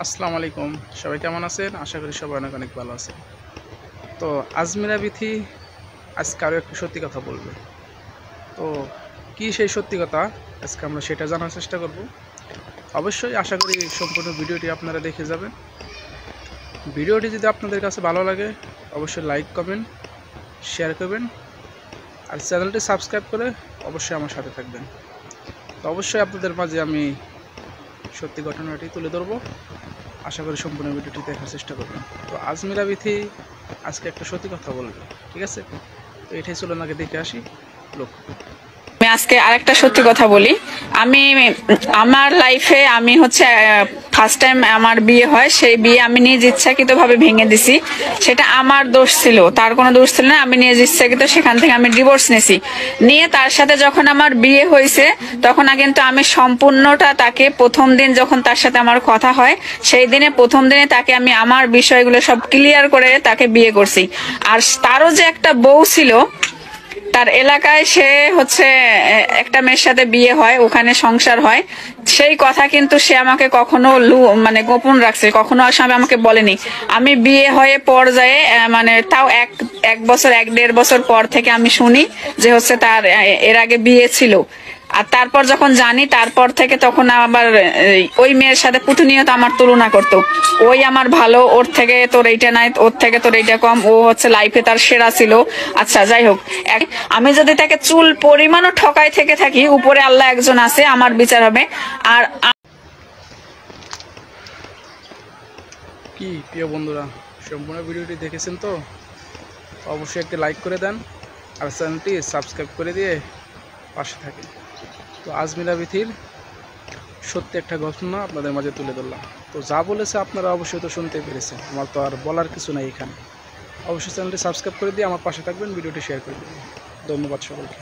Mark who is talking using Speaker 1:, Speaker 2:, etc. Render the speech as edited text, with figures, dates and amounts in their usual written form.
Speaker 1: আসসালামু আলাইকুম। সবাই কেমন আছেন? আশা করি সবাই অনেক অনেক ভালো আছেন। তো আজমিরা বিথি আজকে আরও একটু সত্যি কথা বলবে। তো কি সেই সত্যি কথা, আজকে আমরা সেটা জানার চেষ্টা করব। অবশ্যই আশা করি সম্পূর্ণ ভিডিওটি আপনারা দেখে যাবেন। ভিডিওটি যদি আপনাদের কাছে ভালো লাগে অবশ্যই লাইক কমেন্ট শেয়ার করবেন, আর চ্যানেলটি সাবস্ক্রাইব করে অবশ্যই আমার সাথে থাকবেন। তো অবশ্যই আপনাদের মাঝে আমি সত্যি ঘটনাটি তুলে ধরবো। আশা করি সম্পূর্ণ ভিডিওটি দেখার চেষ্টা করবেন। তো আজমিরা বিথি আজকে একটা সত্যি কথা বলবে, ঠিক আছে? তো এটাই চলুন আগে দেখে আসি। লোক
Speaker 2: আমি আজকে আরেকটা সত্যি কথা বলি। আমি আমার লাইফে আমি হচ্ছে ফার্স্ট টাইম আমার বিয়ে হয়, সেই বিয়ে আমি নিজ ইচ্ছাকৃতভাবে ভেঙে দিছি। সেটা আমার দোষ ছিল, তার কোনো দোষ ছিল না। আমি নিজ ইচ্ছাকৃত সেখান থেকে আমি ডিভোর্স নিয়েছি। নিয়ে তার সাথে যখন আমার বিয়ে হয়েছে তখন কিন্তু আমি সম্পূর্ণটা তাকে প্রথম দিন যখন তার সাথে আমার কথা হয় সেই দিনে প্রথম দিনে তাকে আমি আমার বিষয়গুলো সব ক্লিয়ার করে তাকে বিয়ে করছি। আর তারও যে একটা বউ ছিল, তার এলাকায় সে হচ্ছে একটা মেয়ের সাথে বিয়ে হয়, ওখানে সংসার হয়, সেই কথা কিন্তু সে আমাকে কখনো মানে গোপন রাখছে, কখনো আসলে আমাকে বলেনি। আমি বিয়ে হয়ে পর্যায়ে মানে তাও এক বছর 1.5 বছর পর থেকে আমি শুনি যে হচ্ছে তার এর আগে বিয়ে ছিল। আর তারপর যখন জানি তারপর থেকে তখন আবার ওই মেয়ের সাথে প্রতিনিয়ত আমার তুলনা করতো। ওই আমার ভালো, ওর থেকে তোর এইটা নাই, ওর থেকে তোর এইটা কম, ও হচ্ছে লাইফে তার সেরা ছিল। আচ্ছা যাই হোক, আমি যদি তাকে চুল পরিমাণও ঠকাই থেকে থাকি, উপরে আল্লাহ একজন আছে, আমার বিচার হবে। আর
Speaker 1: কি প্রিয় বন্ধুরা, সম্পূর্ণ ভিডিওটি দেখেছেন তো অবশ্যই একটি লাইক করে দেন, আর চ্যানেলটি সাবস্ক্রাইব করে দিয়ে পাশে থাকেন। তো আজমিরা বিথির সত্যি একটা ঘটনা আপনাদের মাঝে তুলে ধরলাম। তো যা বলেছে আপনারা অবশ্যই তো শুনতে পেরেছেন, আমার তো আর বলার কিছু নেই এখানে। অবশ্যই চ্যানেলটি সাবস্ক্রাইব করে দিয়ে আমার পাশে থাকবেন, ভিডিওটি শেয়ার করে দেবেন। ধন্যবাদ সকলকে।